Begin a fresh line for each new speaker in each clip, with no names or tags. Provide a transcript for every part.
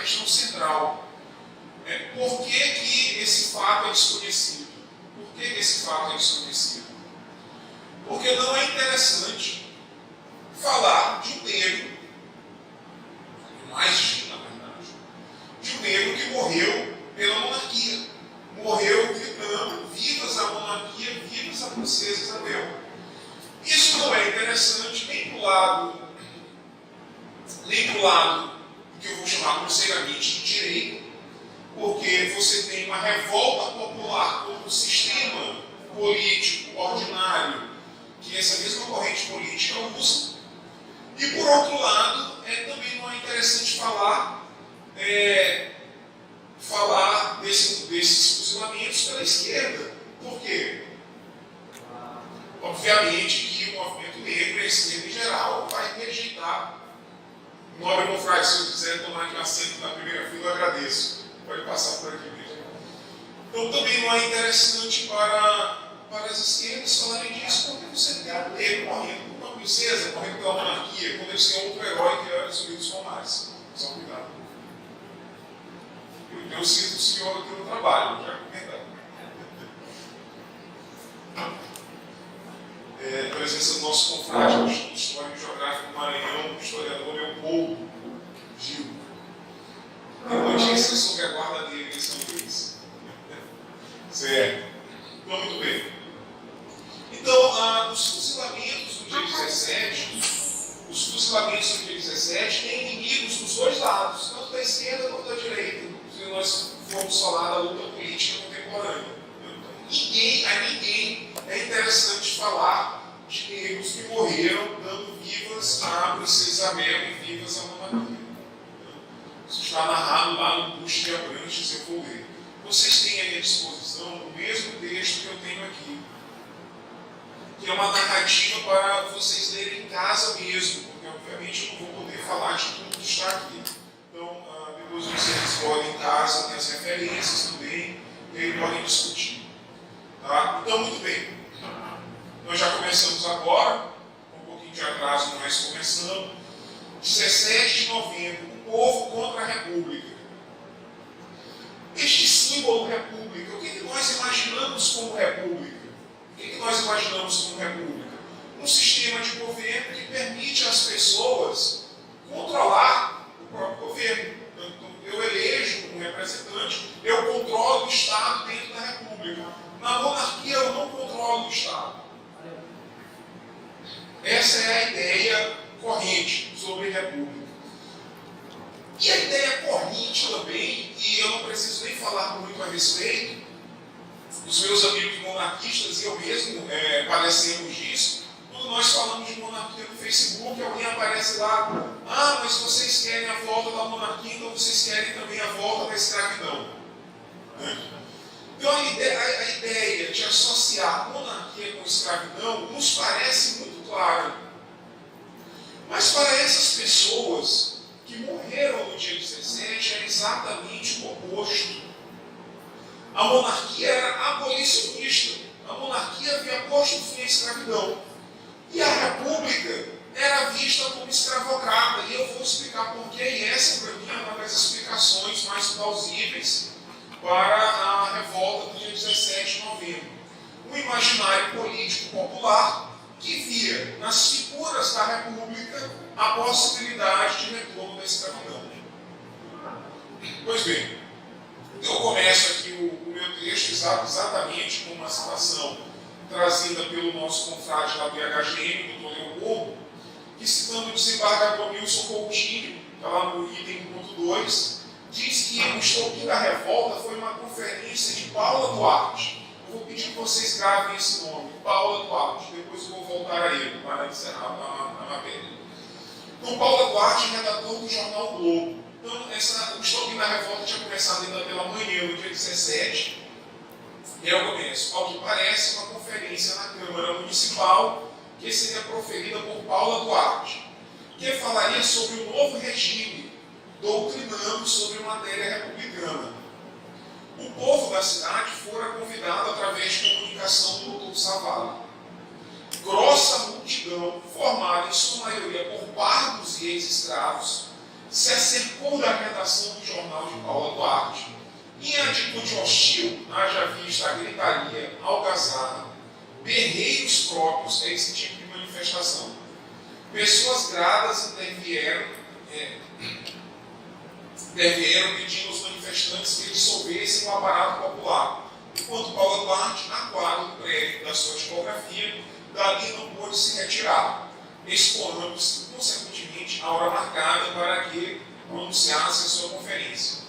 questão central. Por que esse fato é desconhecido? Por que esse fato é desconhecido? Porque não é interessante falar de um negro, mais de, na verdade, de um negro que morreu pela monarquia. Morreu gritando: vivas a monarquia, vivas a princesa Isabel. Isso não é interessante nem para o lado que eu vou chamar grosseiramente de direito, porque você tem uma revolta popular contra o sistema político ordinário que essa mesma corrente política usa. E por outro lado, também não é interessante falar desses fuzilamentos pela esquerda. Por quê? Obviamente que o movimento negro, a esquerda em geral, vai rejeitar. Nobre confrade, se eu quiser tomar aqui um assento na primeira fila, eu agradeço. Pode passar por aqui mesmo. Então também não é interessante para as esquerdas falarem disso, porque você tem um negro morrendo por uma princesa, morrendo pela monarquia, quando eles têm outro herói que é os Unidos Palmares. Só cuidado. Eu sinto o senhor aqui no trabalho, já comentar. A presença do nosso confrade do Instituto Histórico e Geográfico do Maranhão, o historiador Leopoldo Gil. Tem notícias sobre a guarda dele em São Luís. Certo. Então, muito bem. Então, os fuzilamentos do dia 17, têm inimigos dos dois lados, tanto da esquerda quanto da direita, se nós formos falar da luta política contemporânea. A ninguém é interessante falar de negros que morreram dando vivas à princesa Isabel e vivas à monarquia. Isso está narrado lá no Busto de Abrantes, eu vou ler. Vocês têm aí à disposição o mesmo texto que eu tenho aqui, que é uma narrativa para vocês lerem em casa mesmo, porque obviamente eu não vou poder falar de tudo que está aqui. Então, depois vocês podem em casa, tem as referências também, e aí podem discutir. Tá? Então, muito bem. Nós já começamos agora, com um pouquinho de atraso, mas começamos. 17 de novembro, o povo contra a República. Este símbolo República, o que nós imaginamos como República? O que nós imaginamos como República? Um sistema de governo que permite às pessoas controlar o próprio governo. Eu elejo um representante, eu controlo o Estado dentro da República. Na monarquia eu não controlo o Estado. Essa é a ideia corrente sobre República. E a ideia corrente também, e eu não preciso nem falar muito a respeito, os meus amigos monarquistas e eu mesmo padecemos disso, quando nós falamos de monarquia no Facebook, alguém aparece lá: ah, mas vocês querem a volta da monarquia, então vocês querem também a volta da escravidão. Então a ideia de associar monarquia com escravidão nos parece muito clara. Mas para essas pessoas que morreram no dia 17 é exatamente o oposto. A monarquia era abolicionista. A monarquia havia posto fim à escravidão. E a república era vista como escravocrata. E eu vou explicar por quê. E essa, para mim, é uma das explicações mais plausíveis para a revolta do dia 17 de novembro. Um imaginário político popular que via nas figuras da república a possibilidade de retorno da escravidão. Pois bem, eu começo aqui o meu texto exatamente com uma citação trazida pelo nosso confrade lá do IHGM, Dr. Leopoldo, que, citando o desembargador Wilson Coutinho, está lá no item 1.2, diz que o estopim da revolta foi uma conferência de Paula Duarte. Eu vou pedir que vocês gravem esse nome, Paula Duarte, depois eu vou voltar a ele para encerrar a matéria. Então, Paula Duarte, redator do jornal o Globo. Então, o estopim da revolta tinha começado ainda pela manhã, no dia 17, e eu começo, ao que parece, uma conferência na Câmara Municipal, que seria proferida por Paula Duarte, que falaria sobre o novo regime, doutrinando sobre matéria republicana. O povo da cidade fora convidado através de comunicação do Dr. Savala. Grossa multidão, formada em sua maioria por pardos e ex-escravos, se acercou da redação do jornal de Paula Duarte. Em atitude hostil, haja vista a gritaria, algazarra, berreios próprios a esse tipo de manifestação. Pessoas gradas intervieram pedindo aos manifestantes que dissolvessem o aparato popular, enquanto Paula Duarte aguarda o prédio da sua tipografia, dali não pôde se retirar, expondo-se, consequentemente, a hora marcada para que pronunciasse a sua conferência.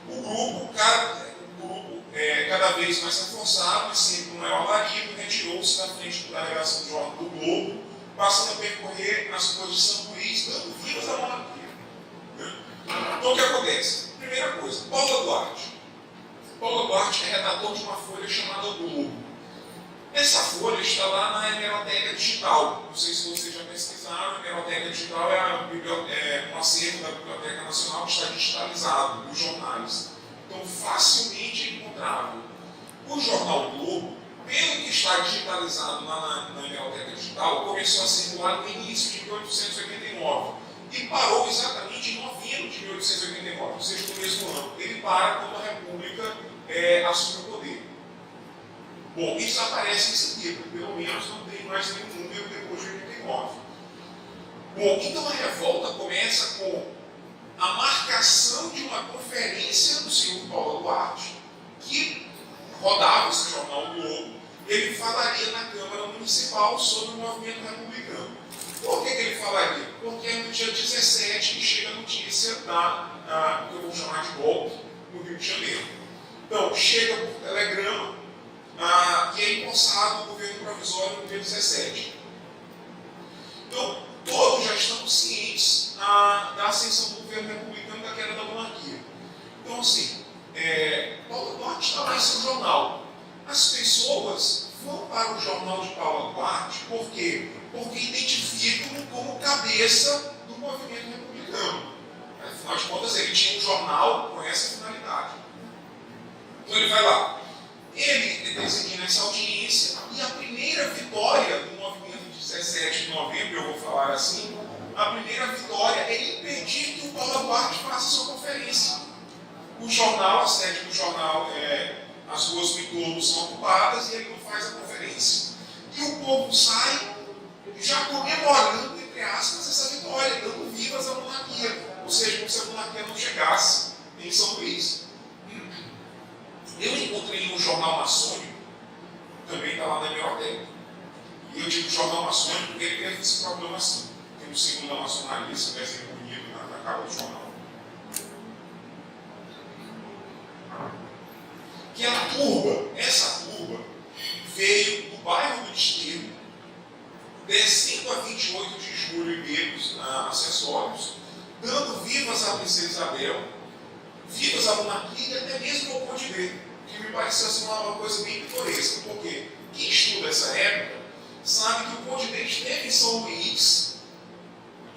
O grupo, cada vez mais reforçado e sempre com maior alarido, retirou-se da frente da redação do Jornal do Globo, passando a percorrer as ruas de São Luís, dando vivas à monarquia. Então, o que acontece? Primeira coisa, Paula Duarte. Paula Duarte é redator de uma folha chamada Globo. Essa folha está lá na Hemeroteca Digital. Não sei se vocês já pesquisaram, a Hemeroteca Digital é um acervo da Biblioteca Nacional que está digitalizado, os jornais. Então, facilmente encontrável. O jornal Globo, pelo que está digitalizado lá na Hemeroteca Digital, começou a circular no início de 1889 e parou exatamente em novembro de 1889, ou seja, no mesmo ano. Ele para quando a República assume o poder. Bom, isso aparece em seguida, pelo menos não tem mais nenhum número depois de 89. Bom, então a revolta começa com a marcação de uma conferência do senhor Paulo Duarte, que rodava esse jornal Globo. Ele falaria na Câmara Municipal sobre o movimento republicano. Por que ele falaria? Porque é no dia 17 que chega a notícia que eu vou chamar de golpe no Rio de Janeiro. Então, chega por telegrama e é empossado o governo provisório no dia 17. Então, todos já estão cientes da ascensão do governo republicano, da queda da monarquia. Então, assim, Paulo Duarte está lá em seu jornal. As pessoas vão para o jornal de Paulo Duarte, por quê? Porque identificam como cabeça do movimento republicano. Afinal de contas, ele tinha um jornal com essa finalidade. Então ele vai lá. Ele designa essa audiência e a primeira vitória do movimento de 17 de novembro, eu vou falar assim, a primeira vitória é impedir que o Paulo Duarte faça sua conferência. O jornal, a sede do jornal, as ruas do entorno são ocupadas e ele não faz a conferência. E o povo sai já comemorando, entre aspas, essa vitória, dando vivas à monarquia. Ou seja, como se a monarquia não chegasse em São Luís. Eu encontrei um jornal maçônico, também está lá na Hemeroteca. E eu digo jornal maçônico porque ele teve esse problema assim. Tem um símbolo da maçonaria, se tivesse bonito na capa do jornal. Que a turba, essa turba, veio do bairro do Desterro, descendo a 28 de julho e becos acessórios, dando vivas à princesa Isabel, vivas à monarquia e até mesmo ao Conde B, que me pareceu assim, uma coisa bem pitoresca, porque quem estuda essa época sabe que o Conde B esteve em São Luís,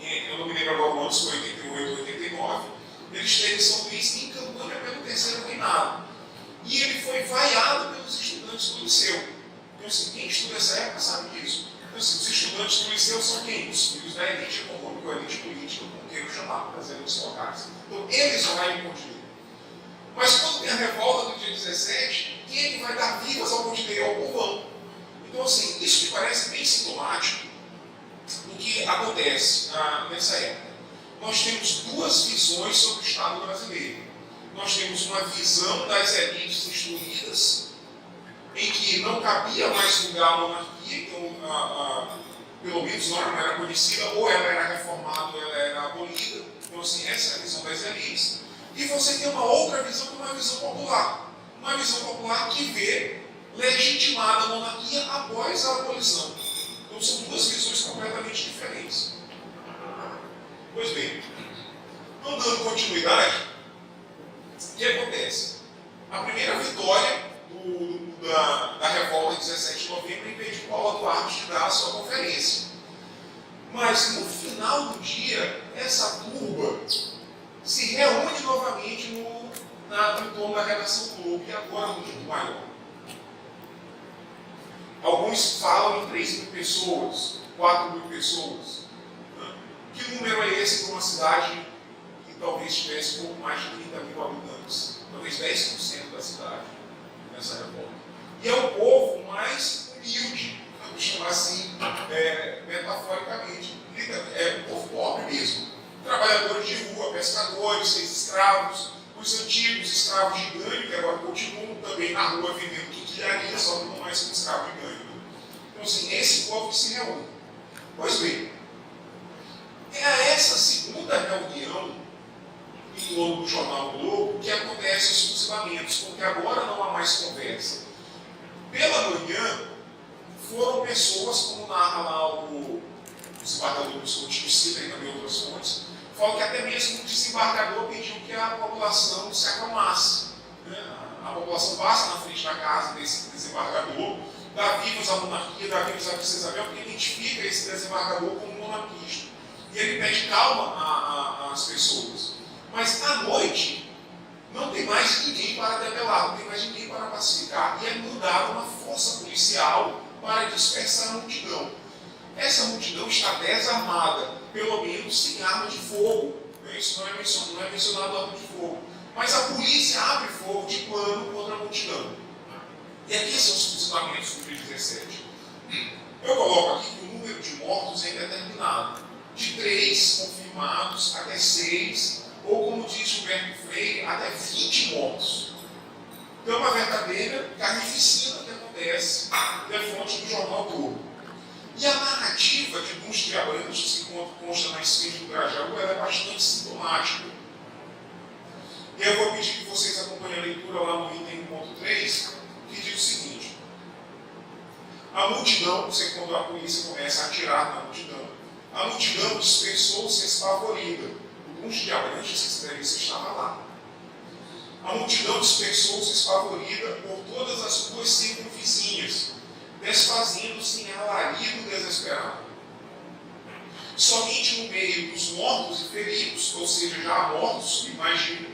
eu não me lembro agora o ano, se foi 88 ou 89, ele esteve em São Luís em campanha pelo terceiro reinado. E ele foi vaiado pelos estudantes do liceu. Então, assim, quem estuda essa época sabe disso. Então, assim, os estudantes do liceu são quem? Os filhos da elite econômica ou elite política, como queiram chamar, trazendo os locais. Então, eles vão em Conde. Mas quando tem a revolta do dia 17, quem é que vai dar vivas ao Conde? Ao povão. Então, assim, isso me parece bem sintomático do que acontece nessa época. Nós temos duas visões sobre o Estado brasileiro. Nós temos uma visão das elites instruídas, em que não cabia mais lugar à monarquia, então, pelo menos não era conhecida, ou ela era reformada ou ela era abolida. Então, assim, essa é a visão das elites. E você tem uma outra visão, que é uma visão popular. Uma visão popular que vê legitimada a monarquia após a abolição. Então, são duas visões completamente diferentes. Pois bem, não dando continuidade, o que acontece? A primeira vitória da revolta de 17 de novembro impediu Paulo Duarte de dar a sua conferência. Mas no final do dia, essa turba se reúne novamente no torno da redação Globo, e agora muito maior. Alguns falam em 3.000 pessoas, 4.000 pessoas. Que número é esse para uma cidade talvez tivesse um pouco mais de 30 mil habitantes, talvez 10% da cidade nessa revolta. E é o povo mais humilde, vamos chamar assim, metaforicamente. É um povo pobre mesmo. Trabalhadores de rua, pescadores, ex-escravos, os antigos escravos de ganho, que agora continuam também na rua vendendo quinquilharia, só que não mais como escravo de ganho. Então, assim, esse povo que se reúne. Pois bem, é essa segunda reunião em torno do Jornal Globo que acontece os fusilamentos, porque agora não há mais conversa. Pela manhã, foram pessoas, como narra lá o desembargador dos Coutinho, cita e também outras fontes, falam que até mesmo o desembargador pediu que a população se acalmasse. A população passa na frente da casa desse desembargador, dá vivos à monarquia, dá vivos à princesa Isabel, porque identifica esse desembargador como monarquista. E ele pede calma às pessoas. Mas à noite, não tem mais ninguém para debelar, não tem mais ninguém para pacificar. E é mandada uma força policial para dispersar a multidão. Essa multidão está desarmada, pelo menos sem arma de fogo. Isso não é mencionado arma de fogo. Mas a polícia abre fogo de plano contra a multidão. E aqui são os fuzilamentos do dia 17. Eu coloco aqui que o número de mortos é indeterminado. De 3 confirmados até 6, ou como diz Gilberto Freire, até 20 mortos. Então é uma verdadeira carnificina que acontece da fonte do Jornal Globo. E a narrativa de Duns de Abrantes, que consta na esfinge do Grajaú, ela é bastante sintomática. E eu vou pedir que vocês acompanhem a leitura lá no item 1.3, que diz o seguinte: a multidão, você quando a polícia começa a atirar na multidão, a multidão dispersou-se espavorida. O Duns de Abrantes, se escreve, você estava lá. A multidão dispersou-se espavorida por todas as ruas circunvizinhas, desfazendo-se em alarido desesperado. Somente no meio dos mortos e feridos, ou seja, já mortos, imagino,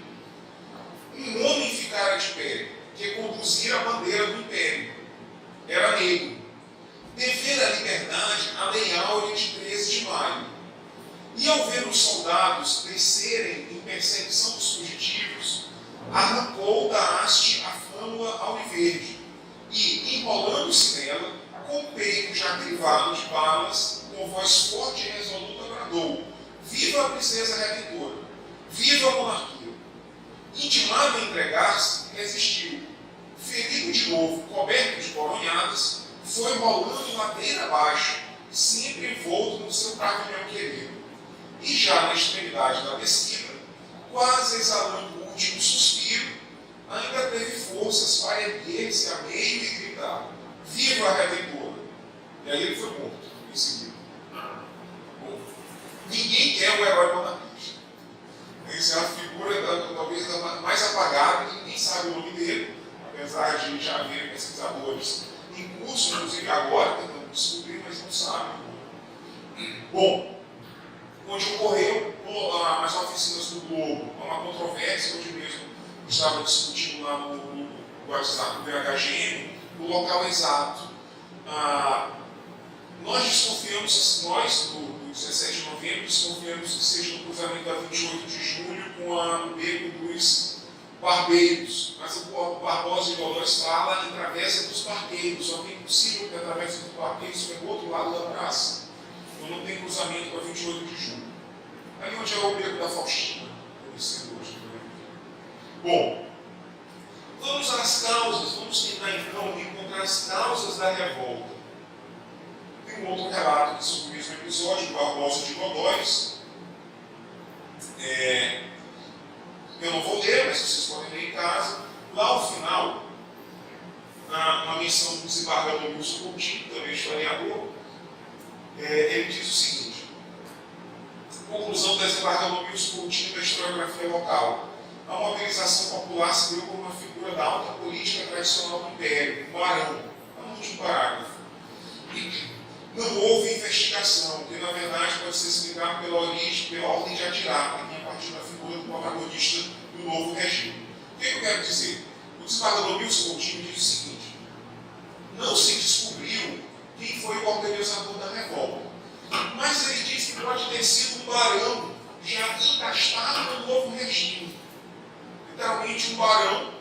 um homem ficara de pé, que conduzia a bandeira do império. Era negro. Devera a liberdade a Lei Áurea de 13 de maio. E ao ver os soldados descerem em perseguição dos fugitivos, arrancou da haste a flâmula alviverde e, enrolando-se nela, com o peito já crivado de balas, com voz forte e resoluta bradou: viva a princesa redentora! Viva a monarquia! Intimado a entregar-se, resistiu. Ferido de novo, coberto de coronhadas, foi rolando ladeira abaixo, sempre envolto no seu pavilhão querido. E já na extremidade da descida, quase exalando o último suspiro, ainda teve forças para erguer-se a meio e gritar: viva a redentora! E aí ele foi morto em seguida. Bom, ninguém quer o herói monarquista. Essa é a figura talvez mais apagada, que ninguém sabe o nome dele, apesar de já haver pesquisadores em curso, inclusive agora, tentando descobrir, mas não sabem. Bom, onde ocorreu as oficinas do Globo, uma controvérsia, hoje mesmo estava discutindo lá no WhatsApp do VHGM, o local exato. Nós desconfiamos, do 17 de novembro, desconfiamos que seja no cruzamento da 28 de julho com o beco dos Barbeiros. Mas o Barbosa de Dolores fala em travessa dos Barbeiros, só que é impossível que a travessa dos Barbeiros foi do outro lado da praça. Então não tem cruzamento com a 28 de julho. Ali onde é o beco da Faustina, conhecido hoje. Bom, vamos às causas, vamos tentar então encontrar as causas da revolta. Tem um outro relato sobre o mesmo episódio, do Barbosa de Godóis. Eu não vou ler, mas vocês podem ler em casa. Lá ao final, na menção do desembargador Wilson Coutinho, também historiador, ele diz o seguinte: conclusão do desembargador Wilson Coutinho da historiografia local. A mobilização popular se deu como uma figura da alta política tradicional do Império, um barão, no último parágrafo. Não houve investigação, que na verdade pode ser explicado pela ordem de atirar, que vinha a partir da figura do protagonista do novo regime. O que eu quero dizer? O desembargador Wilson Coutinho diz o seguinte: não se descobriu quem foi o organizador da revolta, mas ele diz que pode ter sido um barão já encastado no novo regime. Literalmente um barão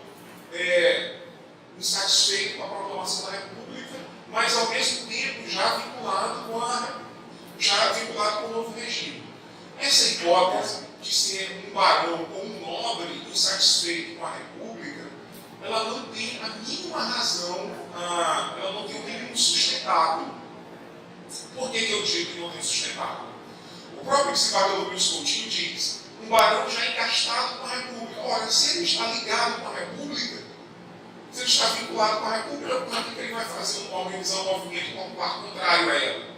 insatisfeito com a proclamação da República, mas ao mesmo tempo já vinculado com o novo regime. Essa hipótese de ser um barão ou um nobre insatisfeito com a República, ela não tem a mínima razão, ela não tem o mínimo sustentável. Por que eu digo que não tem sustentável? O próprio desembargador Luiz Coutinho diz: um barão já encastado com a República. Ora, se ele está ligado com a República, se ele está vinculado com a República, por que ele vai fazer organizar um movimento popular contrário a ela?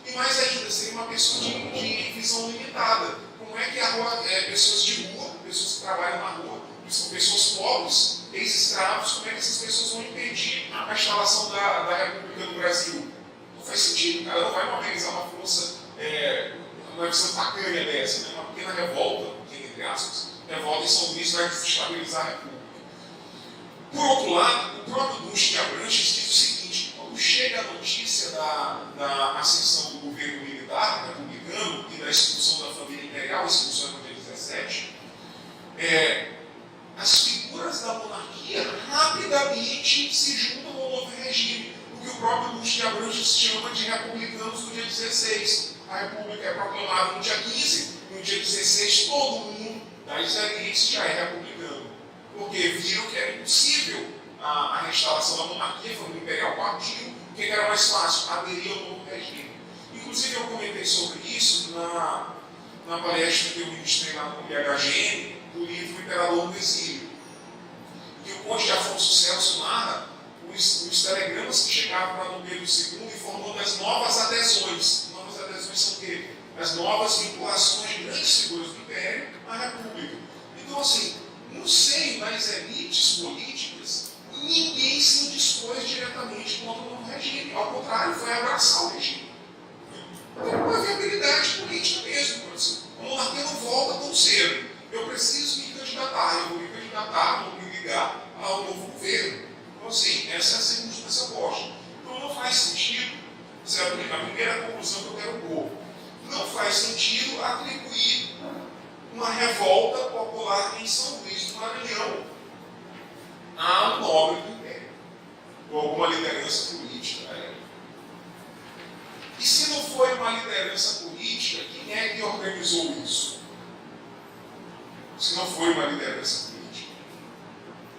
E mais ainda, seria uma pessoa de visão limitada. Como é que pessoas de rua, pessoas que trabalham na rua, são pessoas pobres, ex-escravos, como é que essas pessoas vão impedir a instalação da República do Brasil? Não faz sentido, o cara não vai organizar uma força, uma visão tacanha dessa, né? Uma pequena revolta, entre aspas, revolta em São Luís vai desestabilizar a República. Por outro lado, o próprio Duque de Abranches diz o seguinte: quando chega a notícia da ascensão do governo militar republicano e da expulsão da família imperial, a expulsão no dia 17, as figuras da monarquia rapidamente se juntam ao novo regime, o que o próprio Duque de Abranches chama de republicanos no dia 16. A República é proclamada no dia 15, no dia 16 todo mundo das elites já é republicano, porque viram que era impossível a restauração da monarquia, a família imperial partiu, o que era mais fácil? Aderir ao novo regime. Inclusive eu comentei sobre isso na palestra que eu ministrei lá no IHGN, do livro Imperador no Exílio, que o conde de Afonso Celso narra os telegramas que chegavam para Dom Pedro II informando as novas adesões. Novas adesões são o quê? As novas vinculações de grandes figuras do Império à República. Então, assim, no seio das elites políticas, ninguém se indispôs diretamente contra o novo regime. Ao contrário, foi abraçar o regime. Então, uma viabilidade política mesmo. Assim, a monarquia não volta tão cedo. Eu preciso me candidatar, eu vou me candidatar, vou me ligar ao novo governo. Então, assim, essa é a circunstância oposta. Então, não faz sentido, essa é a primeira conclusão que eu quero pôr, não faz sentido atribuir uma revolta popular em São Luís do Maranhão a um nobre do Império, ou alguma liderança política da época. E se não foi uma liderança política, quem é que organizou isso? Se não foi uma liderança política,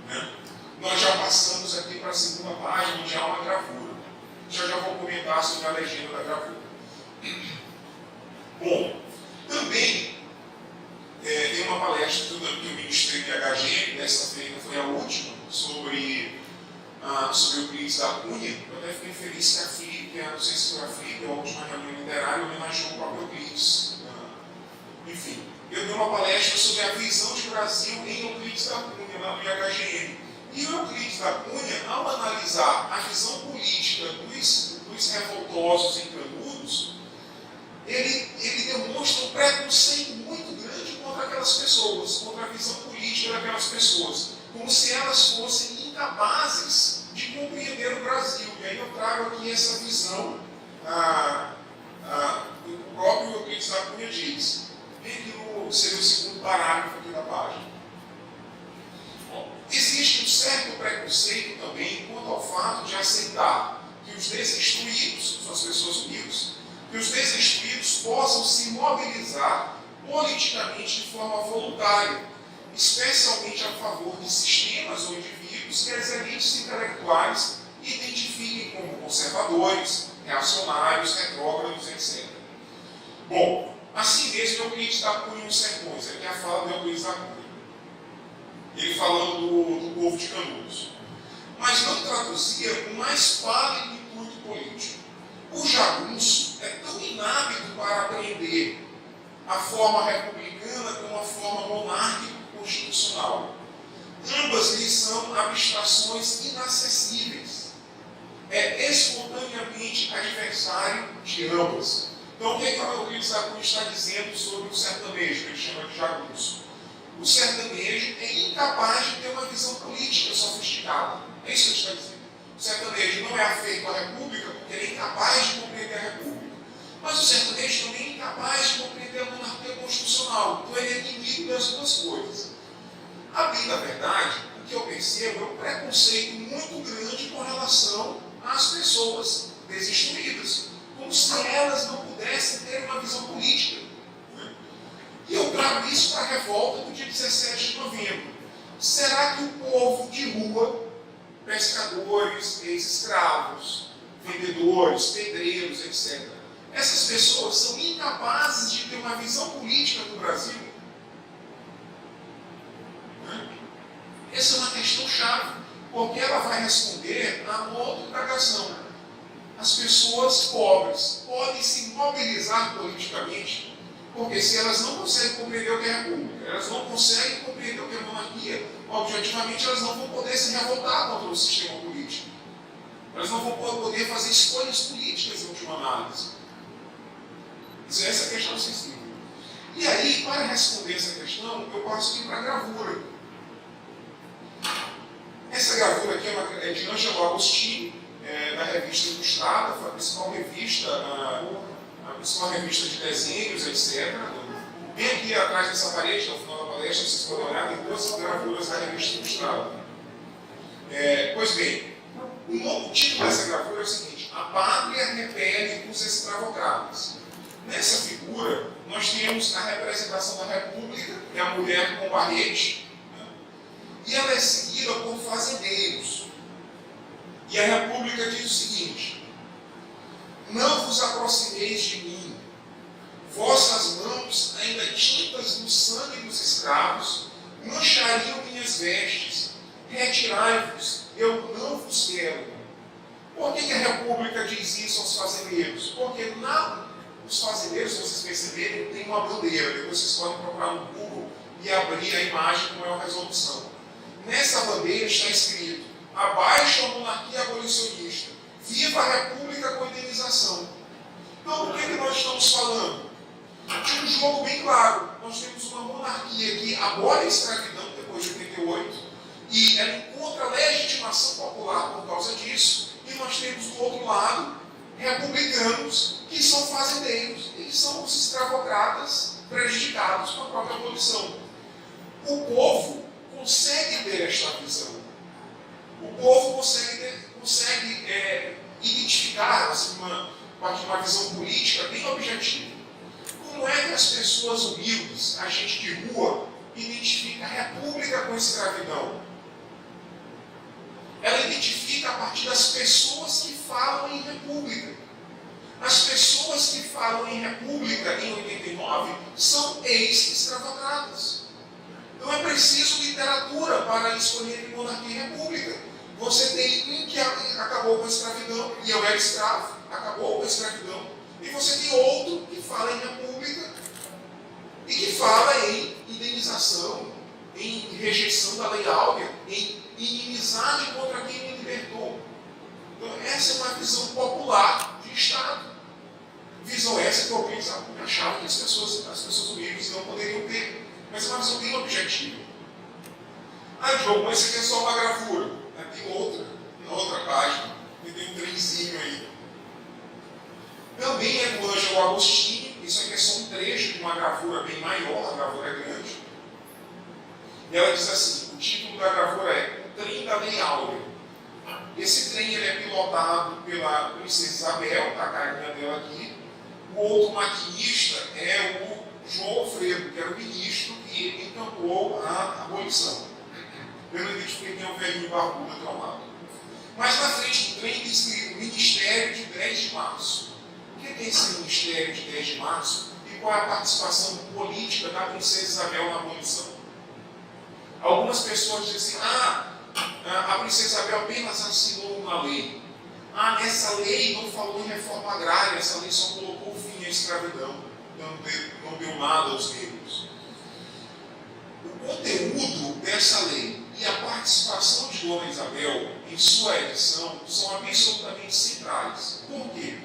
né? Nós já passamos aqui para a segunda página, onde há uma gravura. Já vou comentar sobre a legenda da gravura. Bom, também tem uma palestra que eu ministrei de HGM, dessa feita foi a última, sobre Euclides da Cunha. Eu até fiquei feliz que a FLIP, não sei se foi a FLIP, a última reunião literária, homenageou o próprio Euclides. Enfim, eu dei uma palestra sobre a visão de Brasil em Euclides da Cunha, lá no IHGM. E o Euclides da Cunha, ao analisar a visão política dos revoltosos em Canudos, ele demonstra um preconceito muito grande contra aquelas pessoas, contra a visão política daquelas pessoas, como se elas fossem incapazes de compreender o Brasil. E aí eu trago aqui essa visão, o próprio Euclides da Cunha diz. Vem aqui seria o segundo parágrafo aqui da página. Existe um certo preconceito também quanto ao fato de aceitar que os desinstruídos, são as pessoas humildes, que os desinstruídos possam se mobilizar politicamente de forma voluntária, especialmente a favor de sistemas ou indivíduos que as elites intelectuais identifiquem como conservadores, reacionários, retrógrados, etc. Bom, assim mesmo Euclides da Cunha nos Sermões, aqui é a fala de Euclides da Cunha. Ele falando do povo de Canudos. Mas não traduzia o mais pálido intuito político. O jagunço é tão inábito para aprender a forma republicana como a forma monárquico-constitucional. Ambas lhes são abstrações inacessíveis. É espontaneamente adversário de ambas. Então, o que é que o Euclides da Cunha está dizendo sobre o sertanejo, que ele chama de jagunço? O sertanejo é incapaz de ter uma visão política sofisticada. É isso que ele está dizendo. O sertanejo não é afeito à República porque ele é incapaz de compreender a República. Mas o sertanejo também é incapaz de compreender a monarquia constitucional. inconstitucional. Então ele é inimigo das duas coisas. A bem da verdade, o que eu percebo é um preconceito muito grande com relação às pessoas desinstruídas, como se elas não pudessem ter uma visão política. E eu trago isso para a revolta do dia 17 de novembro. Será que o povo de rua, pescadores, ex-escravos, vendedores, pedreiros, etc., essas pessoas são incapazes de ter uma visão política do Brasil? Essa é uma questão chave, porque ela vai responder a uma outra indagação. As pessoas pobres podem se mobilizar politicamente, porque se elas não conseguem compreender o que é a república, elas não conseguem compreender o que é a monarquia, objetivamente elas não vão poder se revoltar contra o sistema político. Elas não vão poder fazer escolhas políticas em última análise. Essa é a questão sensível. E aí, para responder essa questão, eu passo aqui para a gravura. Essa gravura aqui é de Ângelo Agostini, da revista Ilustrada, foi a principal revista de desenhos, etc. Bem aqui atrás dessa parede, no final da palestra, vocês podem olhar, tem duas gravuras da revista Ilustrada. Pois bem, o título dessa gravura é o seguinte: A Pátria repele os escravocratas. Nessa figura, nós temos a representação da República, que é a mulher com barrete, e ela é seguida por fazendeiros. E a República diz o seguinte: Não vos aproximeis de mim, vossas mãos, ainda tintas no sangue dos escravos, manchariam minhas vestes, retirai-vos, eu não vos quero. Por que a República diz isso aos fazendeiros? Porque os fazendeiros, se vocês perceberem, têm uma bandeira. Depois vocês podem procurar no Google e abrir a imagem com maior resolução. Nessa bandeira está escrito: abaixo a monarquia abolicionista, viva a república com indenização. Então, do que nós estamos falando? De um jogo bem claro. Nós temos uma monarquia que abole a escravidão depois de 88 e ela encontra legitimação popular por causa disso. E nós temos do outro lado republicanos que são fazendeiros e que são os escravocratas prejudicados com a própria abolição. O povo consegue ter esta visão. O povo consegue identificar assim, uma visão política bem objetiva. Como é que as pessoas humildes, a gente de rua, identifica a república com a escravidão? Ela identifica a partir das pessoas que falam em república. As pessoas que falam em república em 89 são ex-escravocratas. Não é preciso literatura para escolher entre monarquia e república. Você tem um que acabou com a escravidão, e eu era escravo, acabou com a escravidão. E você tem outro que fala em república e que fala em indenização, em rejeição da lei áurea, em inimizade contra quem me libertou. Então, essa é uma visão popular de Estado. Visão essa que eu achava que as pessoas humildes não poderiam ter. Mas é uma visão bem objetiva. Diogo, mas isso aqui é só uma gravura. Tem outra, na outra página, e tem um trenzinho aí. Também é do Ângelo Agostini. Isso aqui é só um trecho de uma gravura bem maior, a gravura é grande. E ela diz assim: o título da gravura é O Trem da Lei Áurea. Esse trem ele é pilotado pela princesa Isabel, está a carinha dela aqui. O outro maquinista é o João Alfredo, que era o ministro que encampou a abolição. Eu não identifiquei quem é o velhinho barbudo aqui ao lado. Mas na frente do trem tem escrito Ministério de 10 de Março. O que é esse Ministério de 10 de Março? E qual é a participação política da princesa Isabel na abolição? Algumas pessoas dizem assim: a princesa Isabel apenas assinou uma lei. Essa lei não falou em reforma agrária, essa lei só colocou fim à escravidão, não deu nada aos negros. O conteúdo dessa lei e a participação de Dona Isabel em sua edição são absolutamente centrais. Por quê?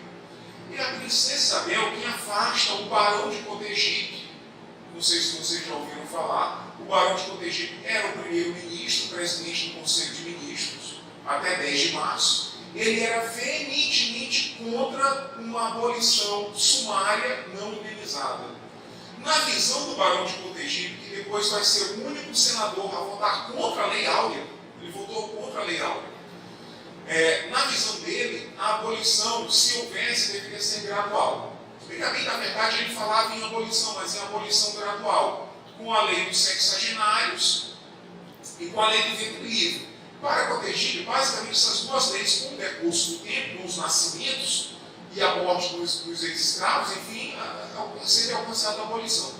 É a princesa Isabel quem afasta o barão de Cotegipe. Não sei se vocês já ouviram falar. O barão de Cotegipe era o primeiro-ministro, presidente do Conselho de Ministros, até 10 de março. Ele era veementemente contra uma abolição sumária não indenizada. Na visão do Barão de Cotegipe, que depois vai ser o único senador a votar contra a Lei Áurea, ele votou contra a Lei Áurea. Na visão dele, a abolição, se houvesse, deveria ser gradual. Bem, na verdade, ele falava em abolição, mas em abolição gradual, com a lei dos sexagenários e com a lei do ventre livre. Para Cotegipe, basicamente, essas duas leis, com o decurso do tempo, os nascimentos e a morte dos ex-escravos, enfim, seria alcançada a abolição.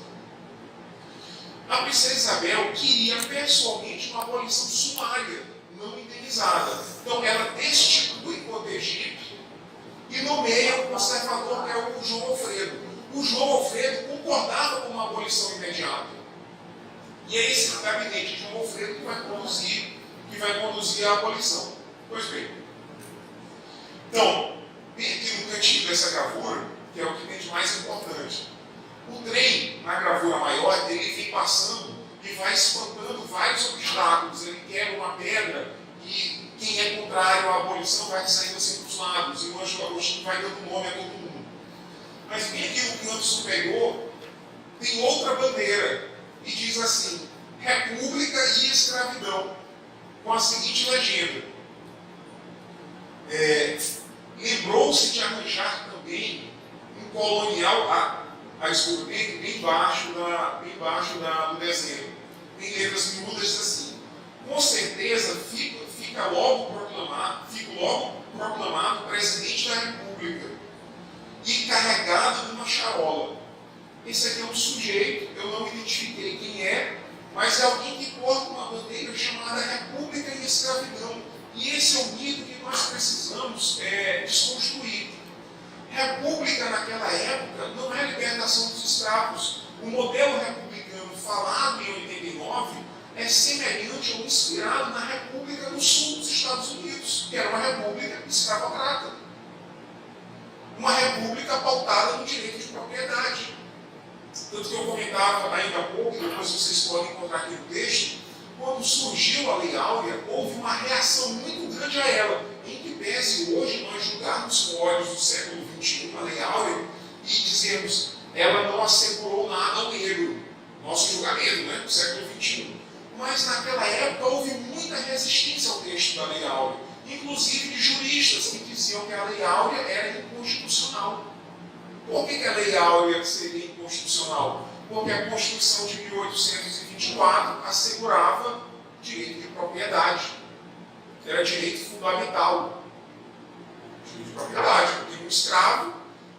A princesa Isabel queria pessoalmente uma abolição sumária, não indenizada. Então ela destitui Cotegipe e nomeia o conservador, que é o João Alfredo. O João Alfredo concordava com uma abolição imediata. E é esse gabinete de João Alfredo que vai conduzir a abolição. Pois bem. Então, bem aqui no cantinho dessa gravura, que é o que tem de mais importante, o trem, na gravura maior, ele vem passando e vai espantando vários obstáculos. Ele quebra uma pedra e quem é contrário à abolição vai saindo assim para os lados, e o anjo Agostinho vai dando nome a todo mundo. Mas bem aqui no canto superior, tem outra bandeira, e diz assim: República e Escravidão, com a seguinte legenda: lembrou-se de arranjar também um colonial desculpa, bem embaixo do desenho. Tem letras miúdas assim: com certeza fica logo proclamado presidente da República e carregado de uma charola. Esse aqui é um sujeito, eu não identifiquei quem é, mas é alguém que porta uma bandeira chamada República e Escravidão. E esse é o mito que nós precisamos desconstruir. República naquela época não é a libertação dos escravos. O modelo republicano falado em 89 é semelhante ou inspirado na República do Sul dos Estados Unidos, que era uma república escravocrata. Uma república pautada no direito de propriedade. Tanto que eu comentava ainda há pouco, depois vocês podem encontrar aqui no texto, quando surgiu a Lei Áurea, houve uma reação muito grande a ela, em que pese hoje nós julgarmos com olhos do século XXI a Lei Áurea e dizermos ela não assegurou nada ao negro, nosso julgamento, né, do século XXI. Mas naquela época houve muita resistência ao texto da Lei Áurea, inclusive de juristas que diziam que a Lei Áurea era inconstitucional. Por que a Lei Áurea seria inconstitucional? Porque a Constituição de 1824 assegurava direito de propriedade. Era direito fundamental. Direito de propriedade. Eu tenho um escravo,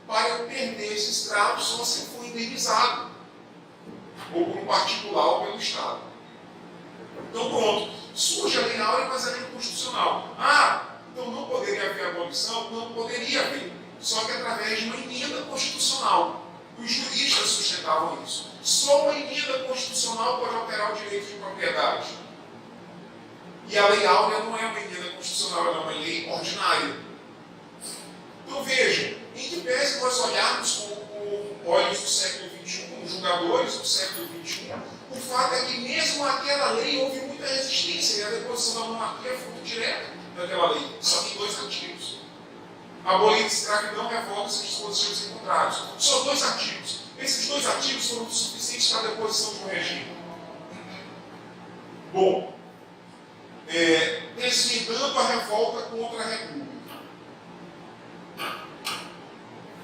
para eu perder esse escravo só se for indenizado. Ou por um particular ou pelo Estado. Então pronto. Surge a Lei Áurea, mas ela é inconstitucional. Então não poderia haver abolição? Não poderia haver. Só que através de uma emenda constitucional. Os juristas sustentavam isso. Só uma emenda constitucional pode alterar o direito de propriedade. E a Lei Áurea não é uma emenda constitucional, ela é uma lei ordinária. Então vejam, em que pese nós olharmos com olhos do século XXI, como julgadores do século XXI, o fato é que mesmo aquela lei houve muita resistência, e a deposição da monarquia é fruto direto daquela lei. Só tem 2 artigos. Abolir a escravidão, revoltas e dispositivos encontrados. Só 2 artigos. Esses 2 artigos foram suficientes para a deposição de um regime. Bom, desvendando a revolta contra a República.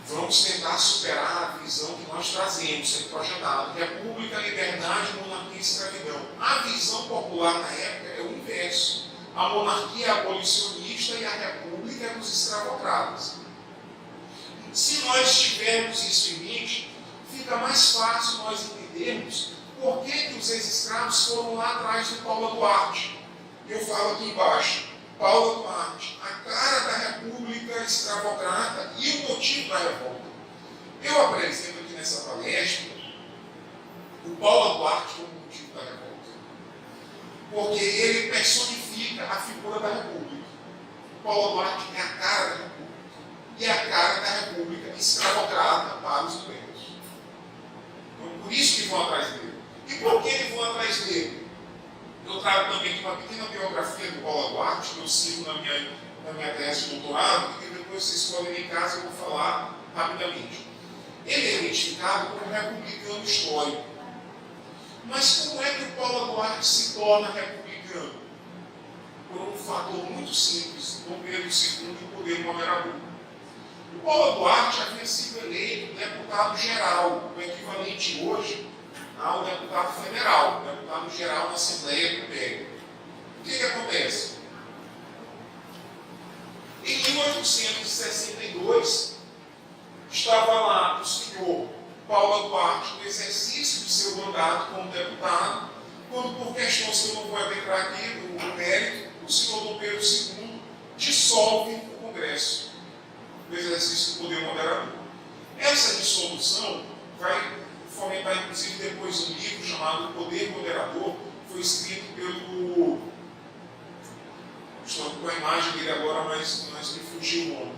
Vamos tentar superar a visão que nós trazemos, sempre projetado: República, liberdade, monarquia e escravidão. A visão popular na época é o inverso. A monarquia é abolicionista e a república é dos escravocratas. Se nós tivermos isso em mente, fica mais fácil nós entendermos por que os ex-escravos foram lá atrás do Paula Duarte. Eu falo aqui embaixo: Paula Duarte, a cara da república escravocrata e o motivo da revolta. Eu apresento aqui nessa palestra o Paula Duarte como motivo da revolta. Porque ele personifica a figura da República. Paulo Duarte é a cara da República. E é a cara da República escravocrata para os negros. Então, por isso que vão atrás dele. E por que eles vão atrás dele? Eu trago também aqui uma pequena biografia do Paulo Duarte, que eu sigo na minha tese de doutorado, e que depois vocês podem ir em casa e eu vou falar rapidamente. ele é identificado como republicano histórico. Mas como é que o Paulo Duarte se torna republicano? Por um fator muito simples: Dom Pedro II e o poder moderador. O Paulo Duarte havia sido eleito deputado geral, o equivalente hoje ao deputado federal, deputado geral da Assembleia do Império. O que acontece? Em 1862, estava lá o senhor Paulo Duarte no exercício de seu mandato como deputado, quando, por questões que eu não vou adentrar aqui no mérito, o senhor Dom Pedro II dissolve o Congresso do exercício do poder moderador. Essa dissolução vai fomentar, inclusive, depois um livro chamado Poder Moderador, que foi escrito pelo... Estou com a imagem dele agora, mas me fugiu o nome.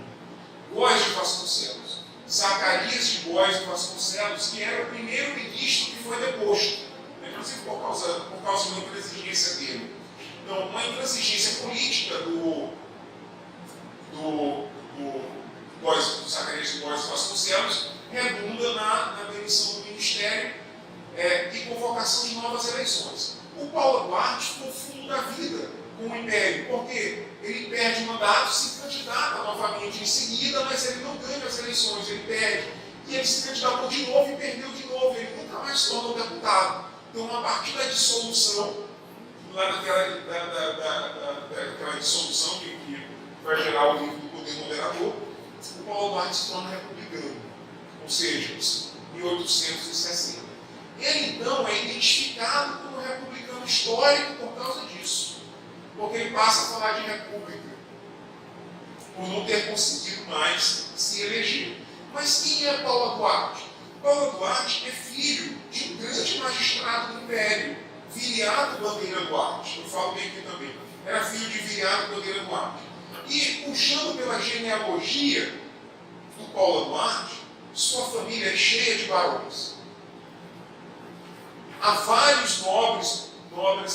Góes de Vasconcelos. Zacarias de Góes de Vasconcelos, que era o primeiro ministro que foi deposto, inclusive por causa de uma intransigência dele. Então, uma intransigência política do Zacarias de Góes de Vasconcelos redunda na demissão do ministério e convocação de novas eleições. O Paulo Duarte ficou fundo da vida com o Império, porque ele perde o mandato, se candidata novamente em seguida, mas ele não ganha as eleições, ele perde. E ele se candidatou de novo e perdeu de novo, ele nunca mais se tornou deputado. Então, a partir da dissolução, lá daquela dissolução que vai gerar o livro do Poder Moderador, o Paulo Duarte se torna republicano, ou seja, 1860. Ele, então, é identificado como republicano histórico por causa disso. Porque ele passa a falar de república, por não ter conseguido mais se eleger. Mas quem é Paulo Duarte? Paulo Duarte é filho de um grande magistrado do Império, Viriato Bandeira Duarte. Eu falo bem aqui também. Era filho de Viriato Bandeira Duarte. E, puxando pela genealogia do Paulo Duarte, sua família é cheia de barões. Há vários nobres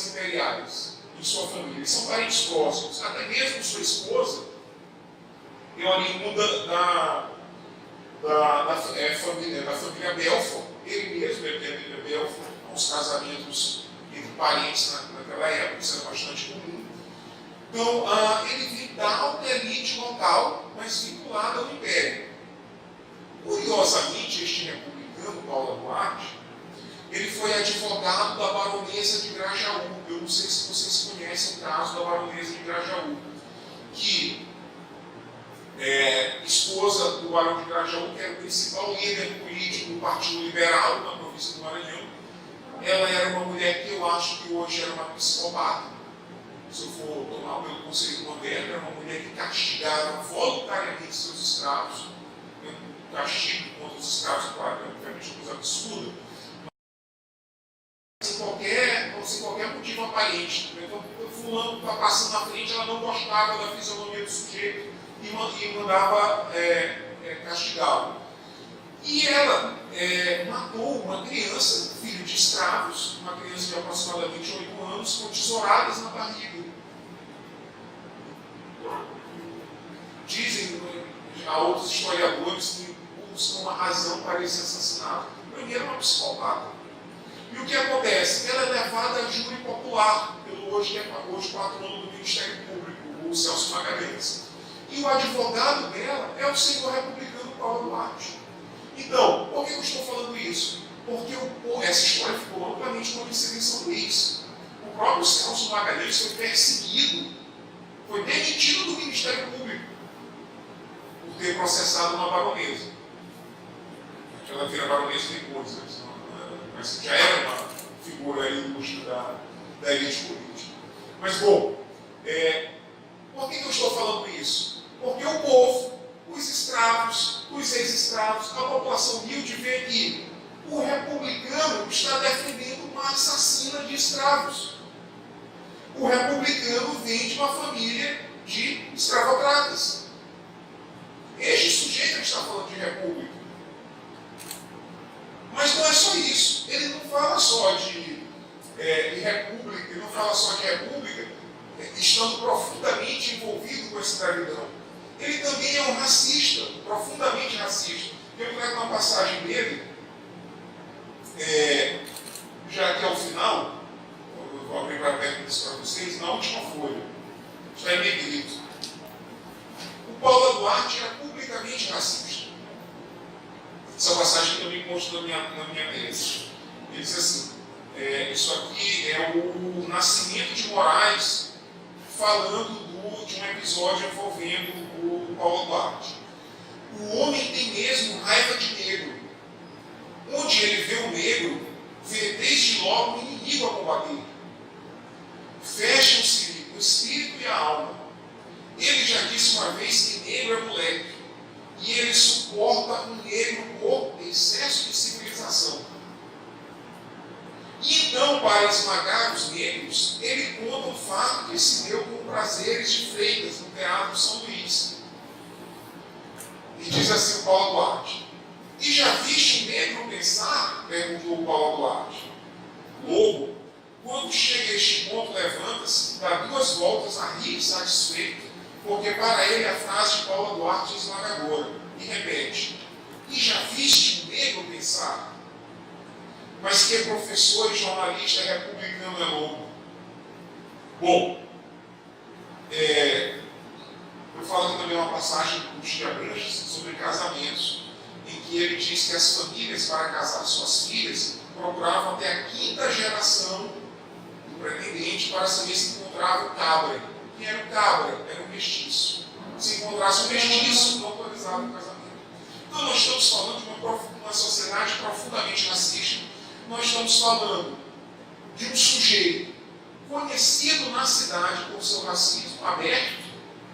imperiais em sua família, eles são parentes próximos, até mesmo sua esposa é oriunda da família Belfort, ele mesmo é Belfort, uns casamentos entre parentes naquela época, isso era bastante comum. Então, ele vem da alta elite local, mas vinculado ao Império. Curiosamente, este republicano, Paulo Duarte, ele foi advogado da baronesa de Grajaú. Eu não sei se vocês conhecem o caso da baronesa de Grajaú, que esposa do barão de Grajaú, que era o principal líder político do Partido Liberal na província do Maranhão. Ela era uma mulher que eu acho que hoje era uma psicopata. Se eu for tomar pelo conceito moderno, era uma mulher que castigava voluntariamente seus escravos. O castigo contra os escravos, claro, é obviamente uma coisa absurda, sem qualquer motivo aparente. Então, o fulano está passando na frente, ela não gostava da fisionomia do sujeito e mandava castigá-lo. E ela matou uma criança, filho de escravos, uma criança de aproximadamente 8 anos, com tesouradas na barriga. Dizem a outros historiadores que buscam uma razão para esse assassinato. Primeiro, uma psicopata. E o que acontece? Ela é levada a júri popular pelo hoje patrono do Ministério Público, o Celso Magalhães. E o advogado dela é o senhor republicano Paulo Duarte. Então, por que eu estou falando isso? Porque essa história ficou amplamente conhecida em São Luís. O próprio Celso Magalhães foi perseguido, foi demitido do Ministério Público por ter processado uma baronesa. Ela vira baronesa depois, né? Mas já era uma figura ilustre da elite política. Mas, bom, por que eu estou falando isso? Porque o povo, os escravos, os ex-escravos, a população humilde vê que o republicano está defendendo uma assassina de escravos. O republicano vem de uma família de escravocratas. Este sujeito está falando de república. Mas não é só isso. Ele não fala só de república, ele não fala só de república, estando profundamente envolvido com a escravidão. Ele também é um racista, profundamente racista. Eu trago uma passagem dele, já aqui ao final, eu vou abrir para perto disso para vocês, na última folha, está em negrito. O Paulo Duarte era publicamente racista. Essa passagem também consta na minha tese. Ele diz assim, isso aqui é o Nascimento de Moraes falando de um episódio envolvendo o Paulo Duarte. O homem tem mesmo raiva de negro. Onde ele vê o negro, vê desde logo o inimigo a combater. Fecham-se o espírito e a alma. Ele já disse uma vez que negro é moleque. E ele suporta um negro por excesso de civilização. E então, para esmagar os negros, ele conta o fato que se deu com prazeres de Freitas no Teatro São Luís. E diz assim o Paulo Duarte: e já viste um negro pensar? Perguntou o Paulo Duarte. Lobo, quando chega a este ponto, levanta-se, dá 2 voltas a rir satisfeito, porque para ele a frase de Paulo Duarte é esmagadora, e repete: e já viste um negro pensar? Mas que professor e jornalista republicano é lobo? Bom, eu falo aqui também uma passagem do Chia Branches sobre casamentos, em que ele diz que as famílias, para casar suas filhas, procuravam até a 5ª geração do pretendente para saber se encontrava o cabra. Quem era o cabra? Era um mestiço. Se encontrasse um mestiço, não autorizava o casamento. Então nós estamos falando de uma sociedade profundamente racista. Nós estamos falando de um sujeito conhecido na cidade por seu racismo aberto,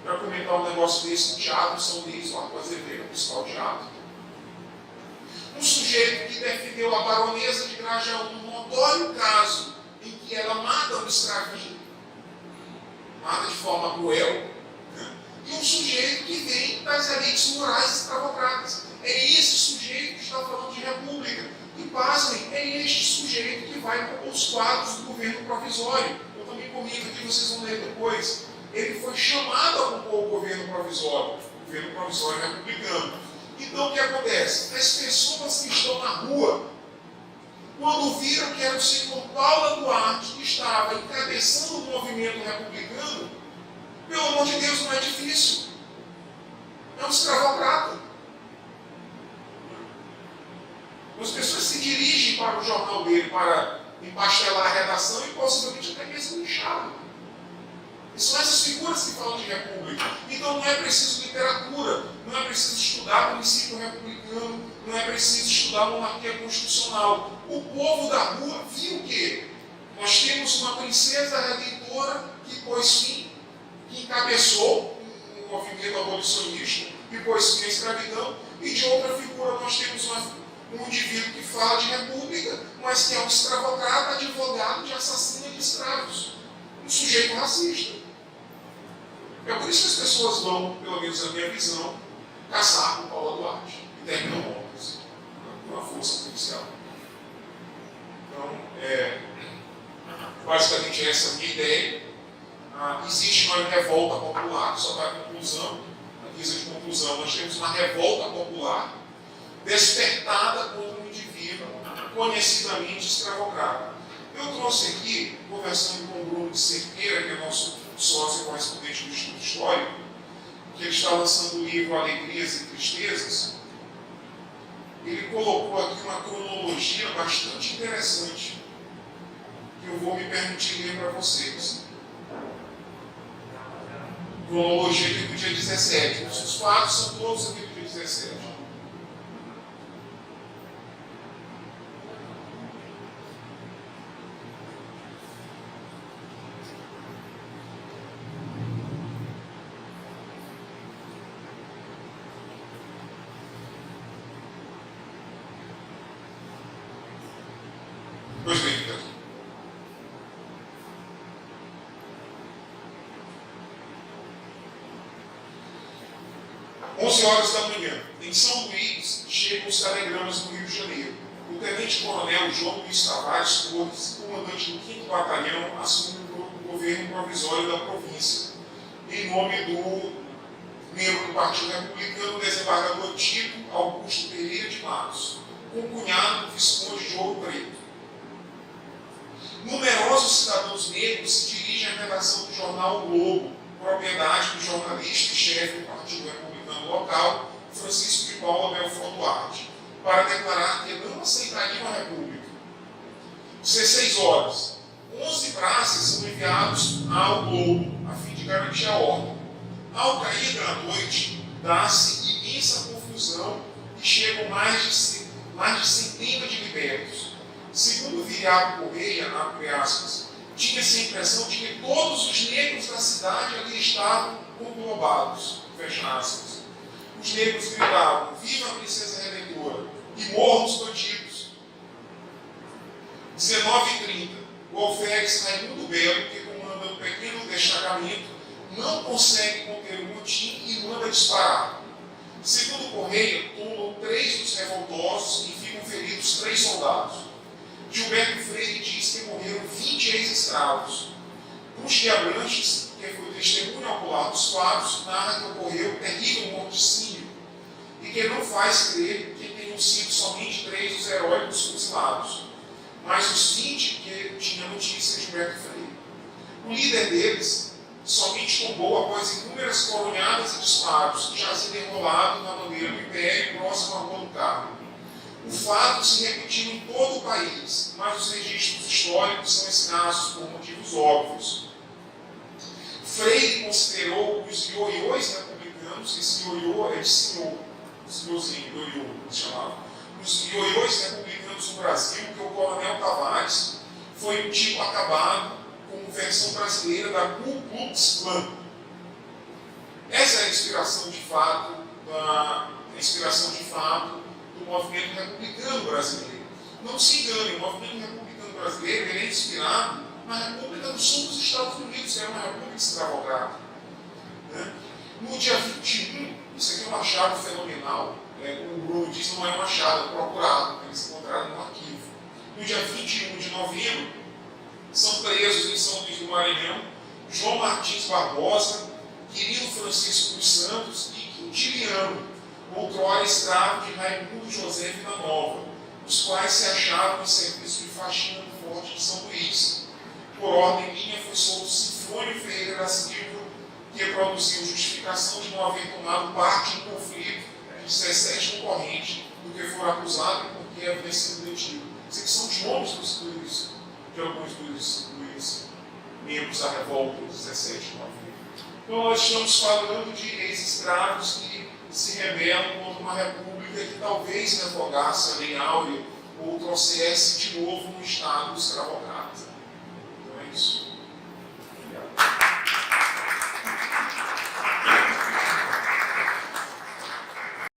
para comentar um negócio desse no Teatro São Luís, o Arthur Azevedo, o principal teatro. Um sujeito que defendeu a baronesa de Grajaú, um notório caso em que ela mata um escravinho, mata de forma cruel, e um sujeito que vem das elites morais escravocratas. É esse sujeito que está falando de república. E pasmem, é este sujeito que vai compor os quadros do governo provisório. Eu também comento aqui, vocês vão ler depois. Ele foi chamado a compor o governo provisório republicano. Então o que acontece? As pessoas que estão na rua, quando viram que era o senhor Paulo Duarte que estava encabeçando o movimento republicano, pelo amor de Deus, não é difícil. É um escravocrata. As pessoas se dirigem para o jornal dele para empastelar a redação e possivelmente até mesmo linchá-lo. E são essas figuras que falam de república. Então não é preciso literatura, não é preciso estudar o princípio republicano, não é preciso estudar a monarquia constitucional. O povo da rua viu o quê? Nós temos uma princesa redentora que pôs fim, que encabeçou um movimento abolicionista, que pôs fim à escravidão, e de outra figura nós temos um indivíduo que fala de república, mas que é um escravocrata, advogado de assassino de escravos. Um sujeito racista. É por isso que as pessoas vão, pelo menos na minha visão, caçar com Paulo Duarte e terminam mortas por uma força policial. Então, basicamente essa é a minha ideia. Existe uma revolta popular, só para a conclusão, a guisa de conclusão, nós temos uma revolta popular despertada contra um indivíduo conhecidamente escravocrata. Eu trouxe aqui, conversando com o Bruno de Cerqueira, que é nosso sócio correspondente do Estudo Histórico, que ele está lançando o livro Alegrias e Tristezas. Ele colocou aqui uma cronologia bastante interessante, que eu vou me permitir ler para vocês. Cronologia aqui do dia 17. Os fatos são todos aqui do dia 17. Pois bem, então. Às 11 horas da manhã, em São Luís, chegam os telegramas do Rio de Janeiro. O tenente-coronel João Luís Tavares Torres, comandante do 5º Batalhão, assume o governo provisório da província, em nome do membro do Partido Republicano, o desembargador Tito Augusto Pereira de Matos, concunhado do Visconde de Ouro Preto. Numerosos cidadãos negros se dirigem à redação do jornal O Globo, propriedade do jornalista e chefe do Partido Republicano local, Francisco de Paula Belfort Duarte, para declarar que não aceitariam a República. 16 horas. 11 praças são enviados ao Globo, a fim de garantir a ordem. Ao cair da noite, dá-se imensa confusão e chegam mais de centenas de libertos. Segundo Viriato Correia, abre aspas, tinha-se a impressão de que todos os negros da cidade ali estavam conglobados, fecha aspas. Os negros gritavam, viva a princesa redentora e morram os bandidos. 19h30, o alferes Raimundo Belo, que comanda um pequeno destacamento, não consegue conter o motim e manda disparar. Segundo Correia, tomam 3 dos revoltosos e ficam feridos 3 soldados. Gilberto Freire diz que morreram 20 ex-escravos. Cruz de Abranches, que foi testemunha ocular dos fatos, narra que ocorreu terrível morticínio e que não faz crer que tenham sido somente 3 dos heróicos fuzilados, mas os 20 que tinha notícia de Gilberto Freire. O líder deles somente tombou após inúmeras coronhadas e disparos, jazia enrolado na bandeira do Império próximo à Rua do Carmo. O fato se repetiu em todo o país, mas os registros históricos são escassos por motivos óbvios. Freire considerou os ioiôs republicanos, esse ioiô é de senhor, senhorzinho, ioiô, se chamava, os ioiôs republicanos do Brasil, que o coronel Tavares foi um tipo acabado como versão brasileira da Ku Klux Klan. Essa é a inspiração de fato do movimento republicano brasileiro. Não se engane, o movimento republicano brasileiro ele é inspirado na República do Sul dos Estados Unidos, que era uma república escravocrata. No dia 21, isso aqui é um achado fenomenal, como o Bruno disse, não é um achado, é procurado, eles encontraram no arquivo. No dia 21 de novembro, são presos em São Luís do Maranhão João Martins Barbosa, Quirino Francisco dos Santos e Quintiliano, outrora escravo de Raimundo José Vila Nova, os quais se achavam em serviço de faxina no Forte de São Luís. Por ordem minha, foi solto Sinfônio Ferreira da Silva, que produziu justificação de não haver tomado parte no conflito de 17 concorrentes do que for acusado e porque havia sido detido. Esses são os nomes de alguns dos membros da revolta de 17 de novembro. Então, nós estamos falando de ex-escravos que se rebelam contra uma república que talvez revogasse a lei áurea ou trouxesse de novo um estado escravocrata. Então é isso.